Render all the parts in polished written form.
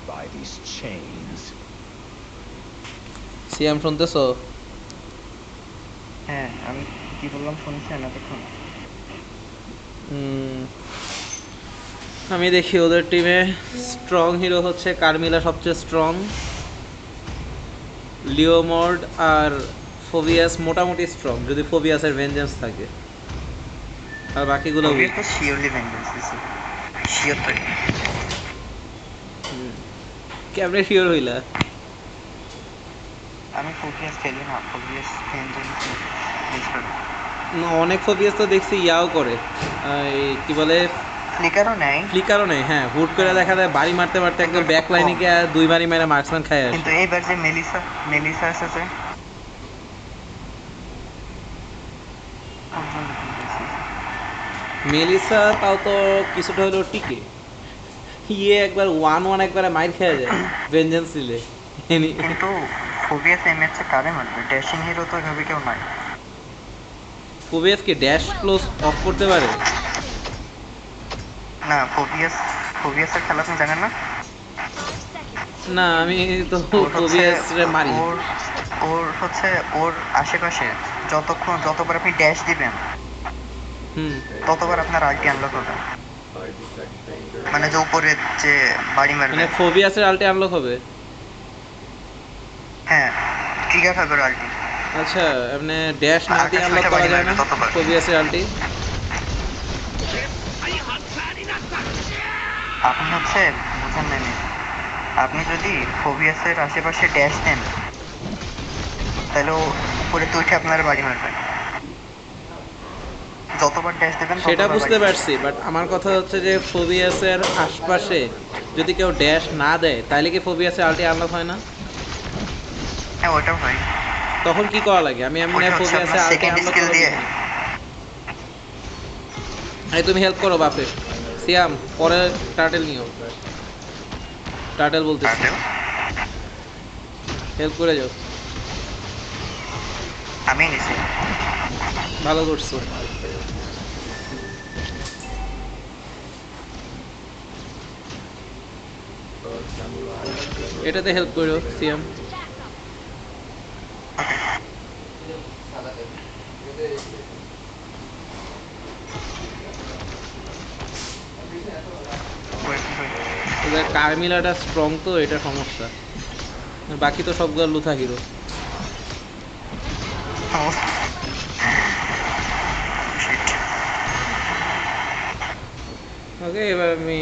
by these chains. সিয়াম শুনতেছো? হ্যাঁ, আমি কি বললাম শুনছেন এতক্ষণ? আমি দেখি ওদের টিমে স্ট্রং হিরো হচ্ছে কার্মিলা সবচেয়ে স্ট্রং, লিওমর্ড আর ফোবিয়াস মোটামুটি স্ট্রং যদি ফোবিয়াসের ভেঞ্জেন্স থাকে, আর বাকিগুলো ফোবিয়াস উইক। তো শিওরলি ভেঞ্জেন্স দিছে, শিওর তো। কেমনে শিওর হইলা? আমি ফোবিয়াস খেলি না, ফোবিয়াস ভেঞ্জেন্স ইউজ করে। না, অনেক ফোবিয়াস তো দেখছি ইয়াও করে, এই কি বলে, ফ্লিকারও নেয়। ফ্লিকারও নেই। হ্যাঁ, হুট করে হ্যাঁ, দেখা যায় বাড়ি মারতে মারতে কিন্তু একদম ওটা ব্যাক খুব লাইনে কম। গিয়ে দুই বাড়ি মেরে মার্কসম্যান খায় কিন্তু আসে। এইবার যে মেলিসা মেলিসা আছে যে মেলিসা তাও তো কিছুটা হলেও টিকে, ইয়ে একবার ওয়ান ওয়ান একবারে মাইর খেয়ে যায় ভেঞ্জেন্স দিলে। কিন্তু ফোবিয়াস এই ম্যাচে কারে মারবে? ড্যাশিং হিরো তো এভাবে কেউ নাই। ফোবিয়াস কি ড্যাশ ক্লোজ অফ করতে পারে? না, ফোবিয়াসের খেলা আপনি জানেন না? না, আমি তো ওর হচ্ছে ফোবিয়াস রে মারি। ওর ওর হচ্ছে ওর আশেপাশে যতবার আপনি ড্যাশ দিবেন হুম, ততবার আপনার আলটি আনলক হবে। মানে যে উপরে যে বাড়ি মানে মারবে, ফোবিয়াসের আলটি আনলক হবে? হ্যাঁ, ট্রিগার হবে ওর আলটি। আচ্ছা, মানে ড্যাশ না দিয়ে আকাশ আনলক মাইটা করা বাড়ি যায় মারবে না ততবার। ফোবিয়াসের আলটি? আপনি হচ্ছে বুঝেন না, আপনি যদি ফোবিয়াসের আশেপাশে ড্যাশ দেন তাহলে ও উপরে তো উঠে আপনার বাড়ি মারবে। যতবার ড্যাশ দেবেন সেটা ততবার বাড়ি বুঝতে মারবে। পারছি, বাট আমার কথা হচ্ছে যে ফোবিয়াসের আশপাশে যদি কেউ ড্যাশ না দেয় তাহলে কি ফোবিয়াসের আলটি আনলক হয় না? হ্যাঁ, ওটাও হয়। তখন কি করা লাগে? আমি এমনি ওইটা হচ্ছে আপনার ফোবিয়াসের আলটি সেকেন্ড আনলক স্কিল করবো দিয়ে। কিভাবে? এই তুমি হেল্প করো বাপে। সিয়াম, পরে টার্টেল নিও। টার্টেল বলতেছি, টার্টেল হেল্প করে যাও। আমি নিছি। ভালো করছো। এটাতে হেল্প করো সিয়াম। ওদের কার্মিলাটা স্ট্রং তো, এটা সমস্যা। বাকি তো সবগুলো লুথা হিরো। ওকে, এবার আমি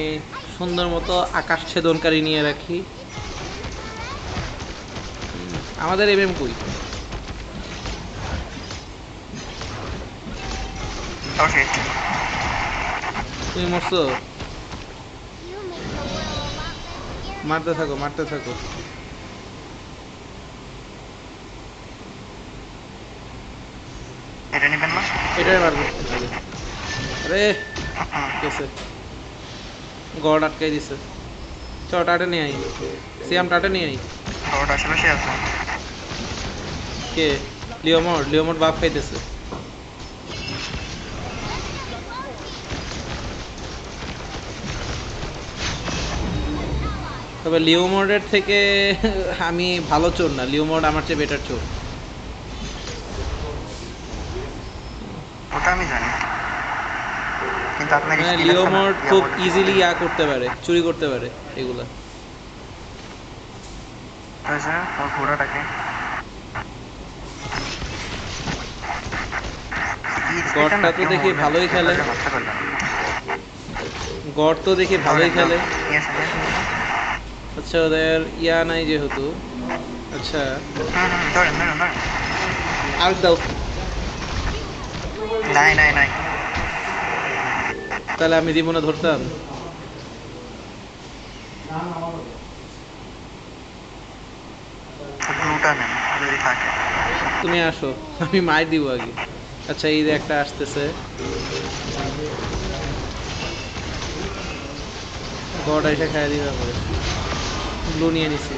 সুন্দর মতো আকাশ ছেদনকারী নিয়ে রাখি। আমাদের এমএম কই? তুমি মরছো? মারতে থাকো, মারতে থাকো। এটা নেবেন না? এটাই মারবো আগে। আরে গেছে, গড় আটকাই দিছে। চ, টাটা নিয়ে আই। সিয়াম, টাটা নিয়ে আই। ওটা আশেপাশে আছে। কে? লিওমোড, লিওমোড বাপ খাইতেছে। তবে লিওমোডের থেকে আমি ভালো চোর না, লিওমোড আমার চেয়ে বেটার চোর। ওটা আমি জানি, কিন্তু আপনার মানে স্কিল আছে না লিওমোড খুব ইয়ামোডের ইজিলি স্কিল। ইয়া করতে পারে, চুরি করতে পারে এগুলা। হয়েছে ওর ঘোড়াটাকে স্পিডটা গড়টা না তো কেউ দেখি মরবে না, ভালোই কেউ খেলে। তাকে মারতে পারবে না। গড় তো দেখি ভালোই ধরেন না, খেলে। নিয়ে আসেন, নিয়ে আসেন, নিয়ে আসেন। আচ্ছা, ওদের ইয়া নাই যেহেতু। আচ্ছা, ধরেন ধরেন ধরেন। আর দাও। নাই নাই নাই। তাহলে আমি জীবনে ধরতাম। গ্লুটা নেন যদি থাকে। তুমি আসো, আমি মার দিব আগে। আচ্ছা, এই যে একটা আসতেছে, গড় এসে খাইয়া দিবে পরে। ব্লু নিয়ে নিছি।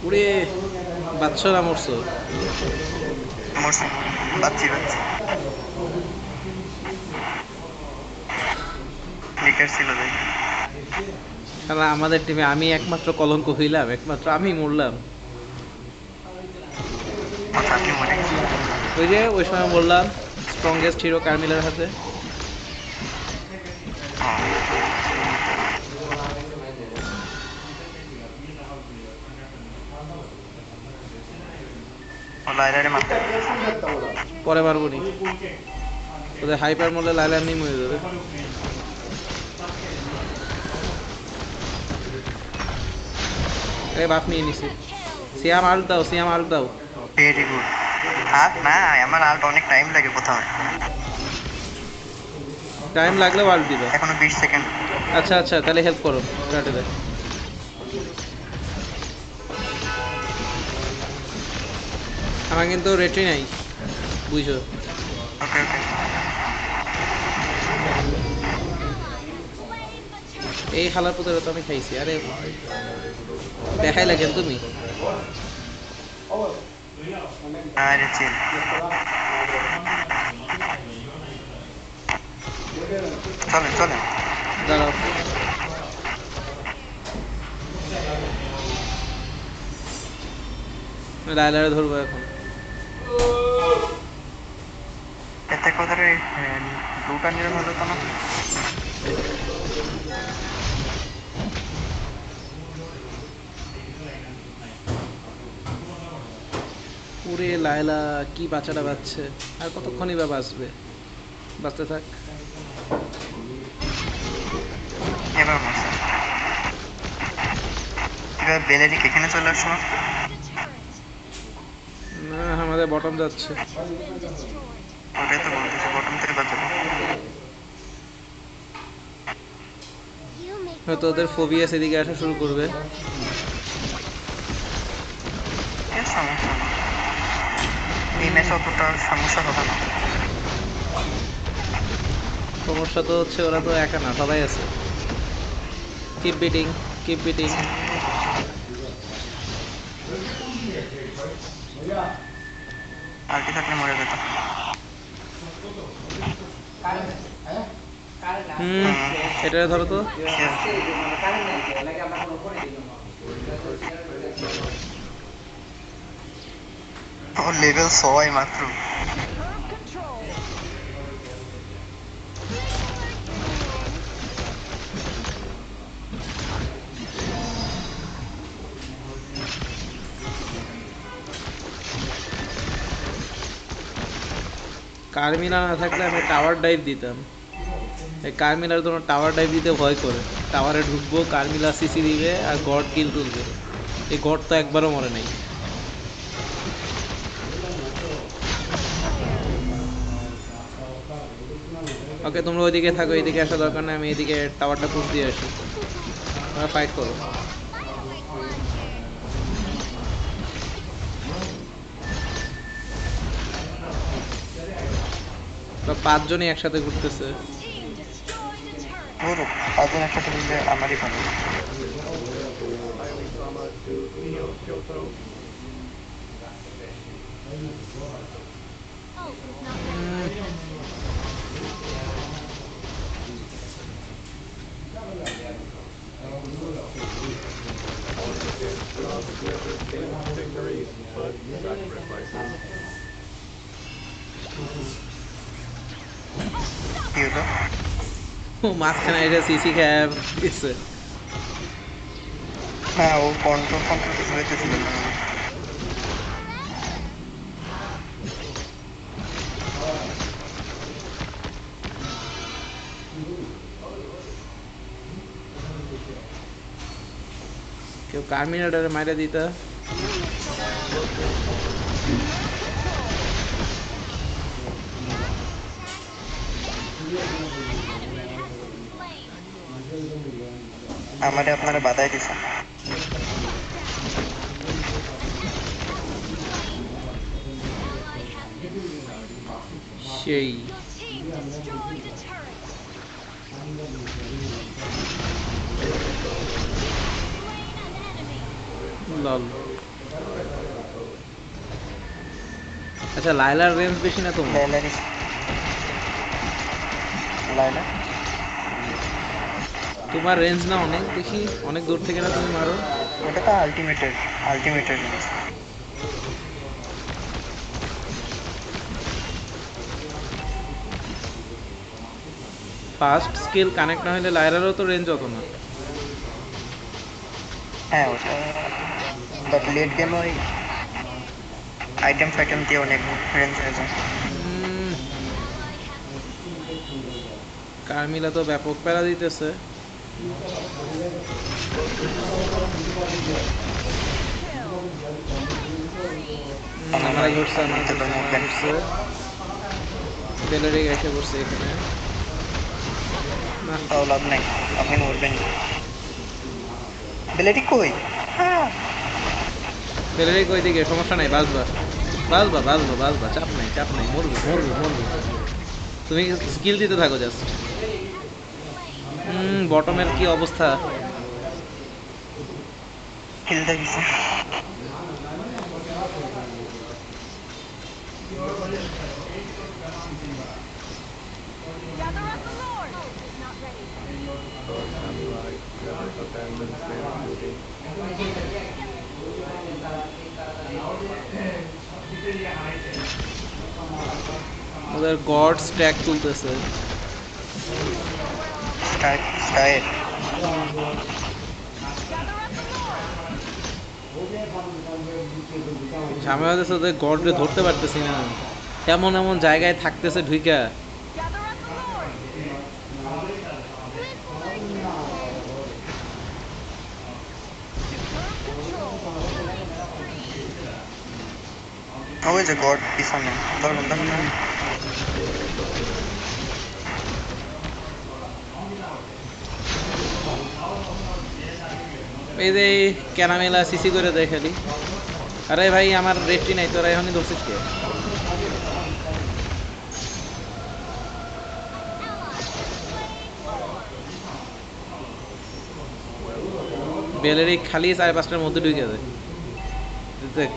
উড়ে বাচ্চা না মরছো? মরছি, বাচ্চি বাচ্চি। ভয়ঙ্কর ছিল দেখে। শালা আমাদের টিমে আমি একমাত্র কলঙ্ক হইলাম, একমাত্র আমি মরলাম। আচ্ছা, আপনি মরে গেছেন। ওই যে ওই সময় বললাম স্ট্রংগেস্ট হিরো কার্মিলার হাতে। ও লাইলারে মারতে। পরে পারবো নি, ওদের হাইপার মরলে লাইলা এমনি মরে যাবে। বাপ নিয়ে নিছি। সিয়াম আল্ট দাও, সিয়াম আল্ট দাও। Very good. আর না, আমার আল্ট অনেক টাইম লাগে প্রথমে, টাইম লাগলেও আল্ট দিবা? এখনো 20 সেকেন্ড। আচ্ছা আচ্ছা, তাহলে হেল্প করো কাটে দেয়। আমার কিন্তু রেট্রি নাই, বুঝো। ওকে ওকে। এই হালার পুতরে তো আমি খাইছি। আরে দেখাই লাগেন তুমি। আরে চিল। চলেন চলেন। দাঁড়াও, লাইলারে ধরবো এখন। এতে কোথায় ব্লুটা নিয়ে হলো তো না? পুরে লাইলা কি বাচ্চাটা বাঁচছে, আর কতক্ষণই বা বাঁচবে? বাঁচতে থাক। এবার মরছে। এবার বেলেরিক এখানে চলে আসলো। না, আমাদের বটম যাচ্ছে। ওটাই তো বলতেছি, বটম থেকে বাঁচাবো। হয়তো ওদের ফোবিয়াস এদিকে আসা শুরু করবে। এর সমস্যা নেই, এই ম্যাচ অতটা সমস্যা হবে না। সমস্যা তো হচ্ছে ওরা তো একা না, সবাই আছে। Keep beating, keep beating. আর কি থাকলে মরে যেত। হুম, এটা ধরো তো। ও লেভেল 6 মাত্র। কার্মিনা না থাকলে আমি টাওয়ার ডাইভ দিতাম। এই কার্মিলার জন্য টাওয়ার ডাইভ দিতে ভয় করে। টাওয়ারে ঢুকবো, কার্মিলা সিসি দিবে আর গড কিল তুলবে। এই গড তো একবারও মরে নাই। ওকে, তোমরা ওইদিকে থাকো, এদিকে আসা দরকার নেই। আমি এদিকে টাওয়ারটা পুশ দিয়ে আসি, তোমরা ফাইট করো। তো পাঁচজনই একসাথে ঘুরতেছে। ওর পাঁচজন একসাথে মিললে আমারই ভালো। কি হলো? ও মাঝখানে এটা সিসি ক্যাব দিচ্ছে। হ্যাঁ, ও কন্ট্রোল কন্ট্রোল কিছু হইতেছিল না। কেউ কার্মিনেটরে মাইরে দিতা। আমারে আপনারা বাধাই দিছে। সেই লল। আচ্ছা, লাইলার রেঞ্জ বেশি না তোমার? লাইলারি লাইলা তোমার রেঞ্জ না অনেক দেখি, অনেক দূর থেকে না তুমি মারো। ওটা তো আলটিমেটের রেঞ্জ। ফার্স্ট স্কিল কানেক্ট না হলে লাইরারও তো রেঞ্জ হতো না। হ্যাঁ ওটা, বাট লেট গেম ওই আইটেম ফাইটেম দিয়ে অনেক রেঞ্জ হয়ে যায়। কার্মিলা তো ব্যাপক প্যারা দিতেছে। আমরা ঘুরছে, ঘুরছে বেলারি এসে পড়ছে এখানে। তাও লাভ নাই, আপনি মরবেন। বেলেটি কই? বেলারি কই দিকে, সমস্যা নাই, বাঁচবা বাঁচবা বাঁচবা বাঁচবা, চাপ নাই চাপ নাই, মরবি মরবি মরবি। তুমি স্কিল দিতে থাকো জাস্ট। বটমের কি অবস্থা? খেলতে গেছে। ওদের গড স্ট্যাক তুলতেছে। স্টাইল ঝামেলা হচ্ছে ওদের গডরে ধরতে পারতেছি না, এমন এমন জায়গায় থাকতেছে ঢুইকা। ওই যে গড পিছনে, ধরুন ধরুন। এই যে ক্যারামেলা সিসি করে দেয় খালি। আরে ভাই আমার রেস্টি নাই, তোরা এখনই ধরছিস কে? বেলের এই খালি 4-5টার মধ্যে ঢুকে যায়।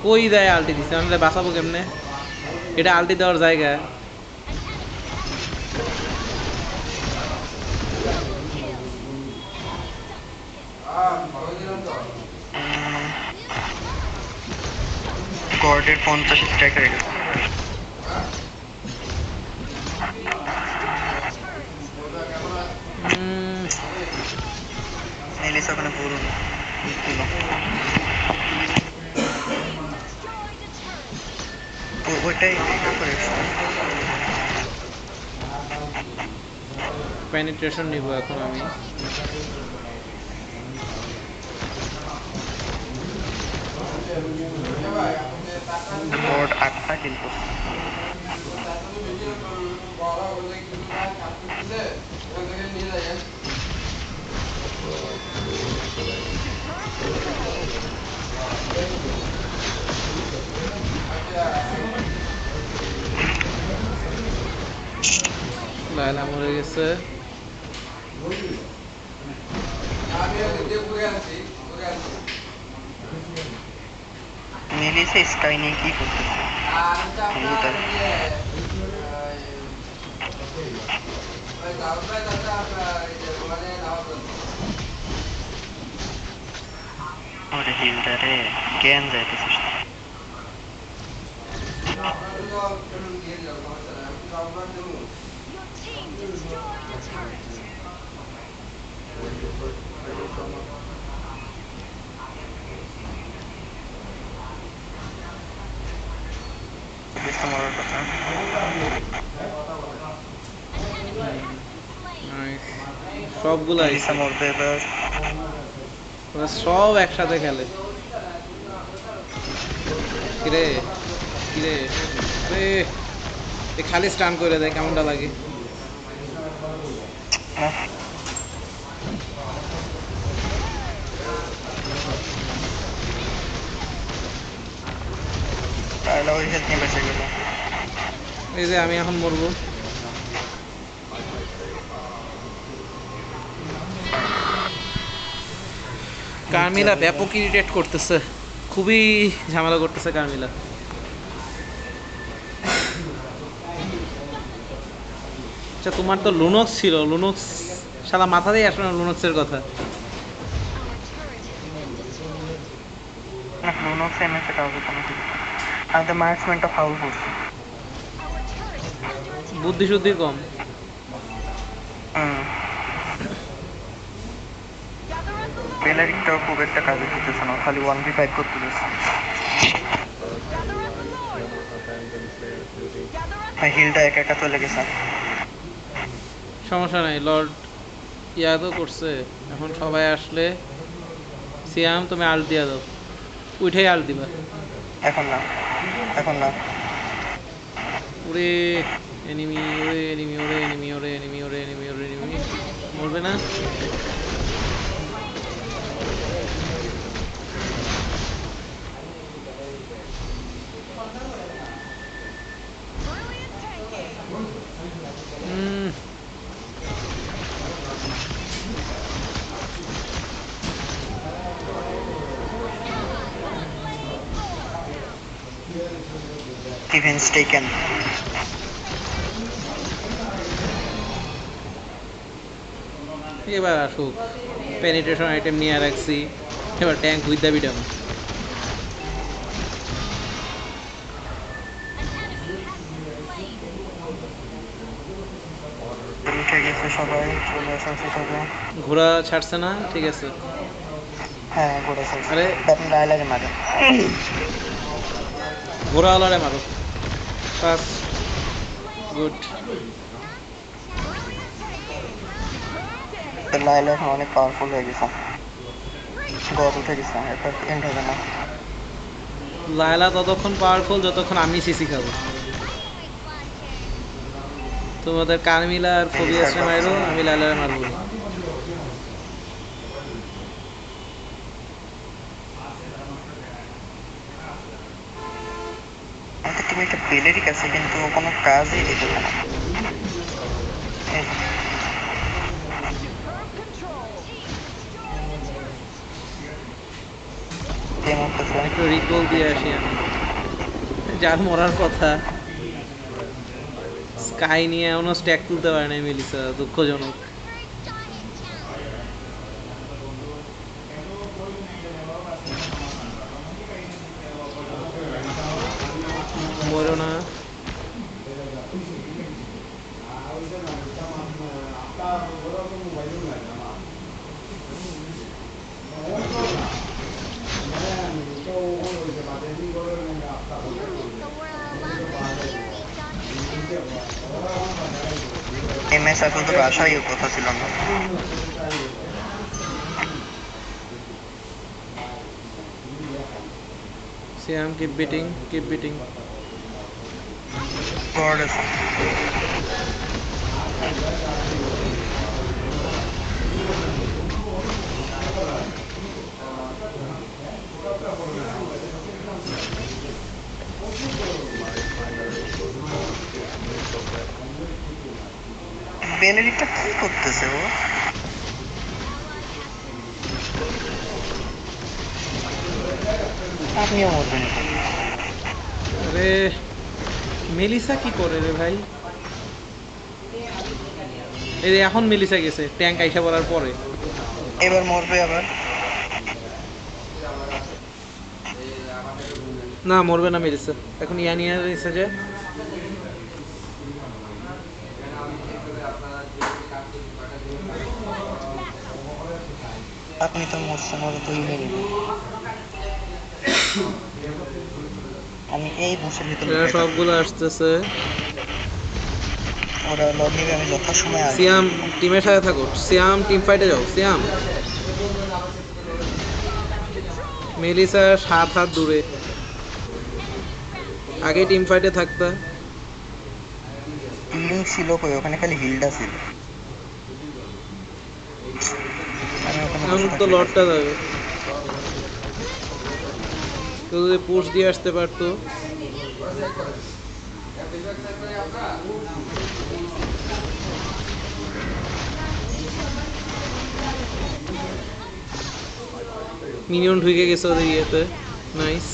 কই দেয় আলটি দিচ্ছে, আমি বাঁচাবো কেমনে? এটা আলটি দেওয়ার জায়গা। গডের 50 স্ট্যাক হয়ে গেছে। নিলিস ওখানে পুরুন ওইটাই করে পেনিট্রেশন নিব এখন আমি। গড 8টা কিন্তু লায়লা মরে গেছে। নিলিসে স্কাই নিয়ে কি করতেছে? ওরে হিলটারে জ্ঞান যাইতেছিস। মরার কথা। সবগুলো নিলিসা মরবে এবার। ওরা সব একসাথে খেলে। কিরে কিরে, আরে এ খালি স্টান করে দেয়, কেমনটা লাগে? তাহলে ওই হেলথ নিয়ে বেঁচে গেল। এই যে আমি এখন মরবো। কার্মিলা ব্যাপক ইরিটেট করতেছে, খুবই ঝামেলা করতেছে কার্মিলা। আচ্ছা তোমার তো লুনোক্স ছিল, লুনোক্স শালা মাথাতেই আসলো না লুনোক্সের কথা। না লুনোক্স এমএস এটা হবে কোনো কিছু। আমি তো মার্কসমেন্টটা ফাউল করছি। বুদ্ধি শুদ্ধি কম। হুম বেলারিকটাও খুব একটা কাজে দিতেছে না, খালি 1v5 করতে দিচ্ছে। হিলটা একা একা চলে গেছে। সমস্যা নাই, লর্ড ইয়া তো করছে। এখন সবাই আসলে সিয়াম তুমি আল দিয়া দাও, উঠেই আল দিবা। এখন না, এখন না। ওরে এনিমি, ওরে এনিমি, ওরে এনিমি, ওরে এনিমি, ওরে এনিমি, ওরে এনিমি। মরবে না? হুম। Defense taken. এবার আসুক, পেনিট্রেশন আইটেম নিয়ে রাখছি, এবার ট্যাঙ্ক উইথ দ্য বিডাম। উঠে গেছে সবাই, চলে আসা উচিত হবে। ঘোড়া ছাড়ছে না, ঠিক আছে। হ্যাঁ ঘোড়া ছাড়ছে। আরে আপনি লাইলারে মারে। ঘোড়াওয়ালারে মারো। পাস। গুড। লাইলা এখন অনেক পাওয়ারফুল হয়ে গেছে। গদ উঠে গেছে, এটা এন্ড হবে না। লায়লা ততক্ষণ পাওয়ারফুল যতক্ষণ আমি সিসি খাবো। তোমাদের কারমিলা আর ফোবিয়াসরে মারো, আমি লায়লারে মারবো না। আমাদের টিমে একটা বেলেরিক আছে কিন্তু ও কোনো কাজই দিতেছে না। এই কে মরতেছে? একটু রিকল দিয়ে আসি আমি। যার মরার কথা, স্কাই নিয়ে এখনো স্ট্যাক তুলতে পারে না মেলিসা, দুঃখজনক। মরো না। এমএস এখন তো আসাই কথা ছিল না। Siam keep beating, keep beating. God আছে। বেলেরিকটা কি করতেছে ও? আপনিও মরবেন। আরে মেলিসা কি করে রে ভাই? এই যে এখন মেলিসা গেছে ট্যাঙ্ক আইসা পড়ার পরে। এবার মরবে আবার। না মরবে না মেলিসা, এখন ইয়ানিয়া রয়েছে যে। আপনি তো মরছেন, ওরা তো ইলে নেবে। আমি এই বুশের ভিতরে এরা লুকাই থাকবো। সবগুলো আসতেছে। ওরা লড নিবে, আমি যথাসময়ে আসবো। সিয়াম টিমের সাথে থাকো, সিয়াম টিম ফাইটে যাও সিয়াম। মেলিসা 7 হাত দূরে, আগে টিম ফাইটে থাকতা। হিলিং ছিল কই? ওখানে খালি হিলটা ছিল। আমি ওখানে এখন বসে তো থাকলে লড়টা যাবে, কেউ যদি পুশ দিয়ে আসতে পারতো। মিনিয়ন ঢুকে গেছে ওদের ইয়েতে, নাইস।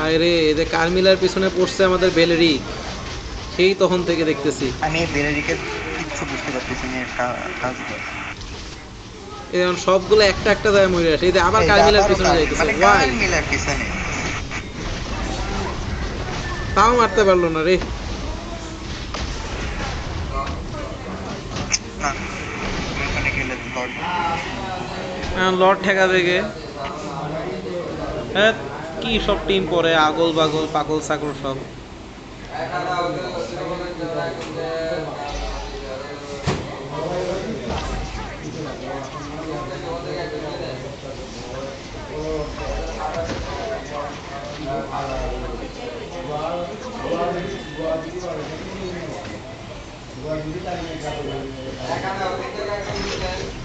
আরে এদের কার্মিলার পিছনে পড়ছে আমাদের বেলেরিক, সেই তখন থেকে দেখতেছি। আমি এই বেলেরিকের কিচ্ছু বুঝতে পারতেছি না একটা কাজ। এখন সবগুলো একটা একটা জায়গায় মরে আসে, এই যে আবার কার্মিলার পিছনে যাইতেছে, মানে ওয়াই? কার মিলার পিছনে তাও মারতে পারলো না রে। না, আমি ওখানে গেলে লর্ড এখন লর্ড ঠেকাবে গে? হ্যাঁ, কি সব টিম পরে আগল বাগল পাগল ছাগল সব।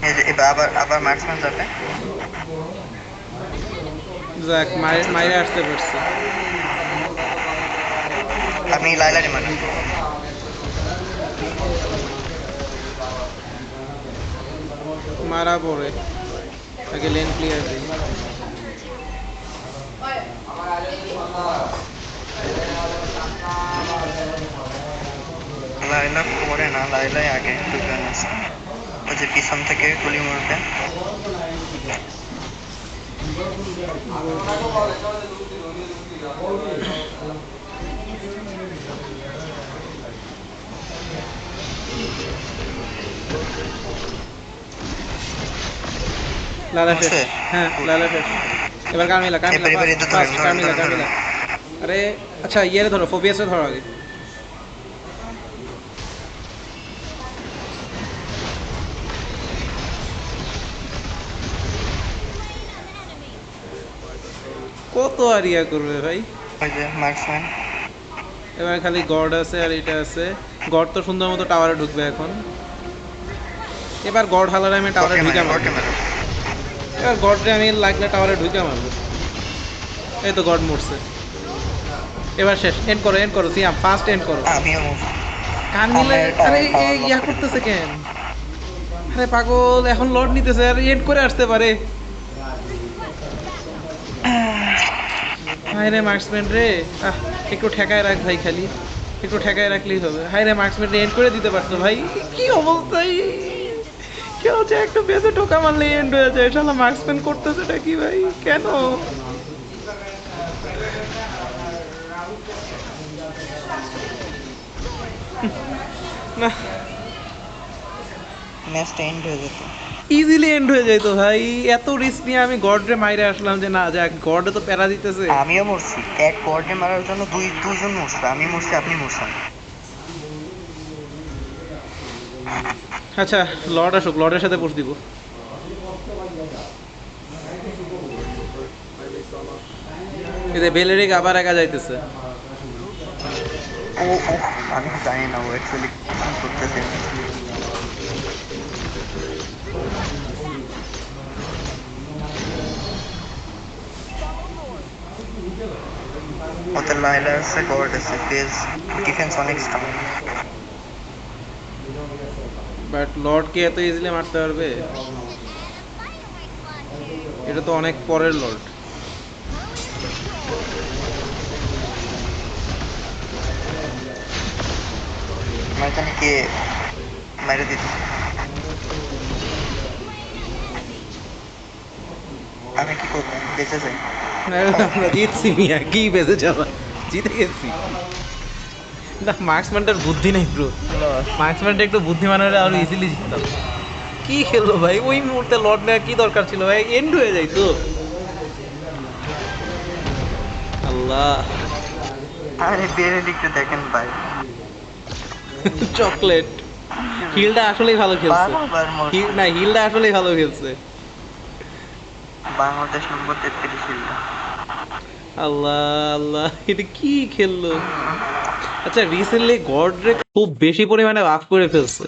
এই যে এবার আবার আবার মার্কসম্যান যাবে। যাক, মাইরে আসতে পারছে। আপনি লাইলারে মারেন। মারা পড়ে, আগে লেন ক্লিয়ার দিই। লাইলা পরে না, লাইলাই আগে দুজন আছে। ওই যে পিছন থেকে গুলি মারবে। লালা শেষ। বুঝছে? হ্যাঁ, লালা শেষ। এবার কামিলা, কামিলা এবার এবার ফাস্ট, এটা ধরেন, ফাস্ট, ধরেন, কামিলা, ধরেন, ধরেন। কামিলা। আরে আচ্ছা, ইয়েরে ধরো, ফোবিয়াসে ধরো আগে। কত আর ইয়া করবে ভাই? ওই যে মার্কসম্যান। এবার খালি গড আছে আর এটা আছে। গড তো সুন্দর মতো টাওয়ারে ঢুকবে এখন। এবার গড হালারে আমি টাওয়ারে গড়কে ঢুকে মারেন, গড়কে মারবো। মারেন। এবার গডরে আমি লাগলে টাওয়ারে ঢুকে মারবো। এই তো গড মরছে। এবার শেষ, এন্ড করো, এন্ড করো, সিয়াম ফাস্ট এন্ড করো। আমিও কান মিলে, আমার আরে টাওয়ার লক ইয়া করে করতেছে দিয়েছে। কেন? আরে পাগল, এখন লর্ড নিতেছে আর এন্ড করে আসতে পারে। হায় রে মার্কসম্যান রে, আহ, একটু ঠেকায় রাখ ভাই, খালি একটু ঠেকায় রাখলেই হবে। হায় রে মার্কসম্যান রে, এন্ড করে দিতে পারতো ভাই। কি অবস্থায় কেউ যে একটু বেঁচে টোকা মারলে এন্ড হয়ে যায়, শালা মার্কসম্যান করতেছেটা কি ভাই, কেন? না, ম্যাচটা এন্ড হয়ে যেত। ইজিলি এন্ড হয়ে যাইতো ভাই। এত রিস্ক নিয়ে আমি গডরে মাইরে আসলাম যে না যাক, গডে তো প্যারা দিতেছে। আমিও মরছি, এক গড়ে মারার জন্য দুজন মরছে। আমি মরছি, আপনি মরছেন। আচ্ছা, লর্ড আসুক, লর্ডের সাথে পুষ দিব। এই যে বেলেরিক আবার একা যাইতেছে। ও ও, আমি জানি না ও অ্যাকচুয়ালি কি করতেছে। ওদের লাইলা আছে, গড আছে, বেস ডিফেন্স অনেক স্ট্রং। বাট লর্ডকে এত ইজিলি মারতে পারবে? এটা তো অনেক পরের লর্ড। আমার এখানে কে মেরে দিত। আমি কি করবো, আমি বেঁচে যাই। আমরা জিতছি মিয়া, কি বেঁচে যাওয়া, জিতে গেছি। না, মার্কসম্যানটার বুদ্ধি নেই ব্রো। মার্কসম্যানটা একটু বুদ্ধিমান হলে আরো ইজিলি জিততাম। কি খেললো ভাই, ওই মুহূর্তে লর্ড নেওয়ার কি দরকার ছিল ভাই, এন্ড হয়ে যাইতো। আল্লাহ। আরে বেরেলিকে দেখেন ভাই, চকলেট। হিলটা আসলেই ভালো খেলছে। বারবার মরছে। না, হিলটা আসলেই ভালো খেলছে। বাংলাদেশ নম্বর 33 ছিল। আল্লাহ আল্লাহ, এটা কি খেললো? আচ্ছা, রিসেন্টলি গডরে খুব বেশি পরিমাণে বাফ করে ফেলছে।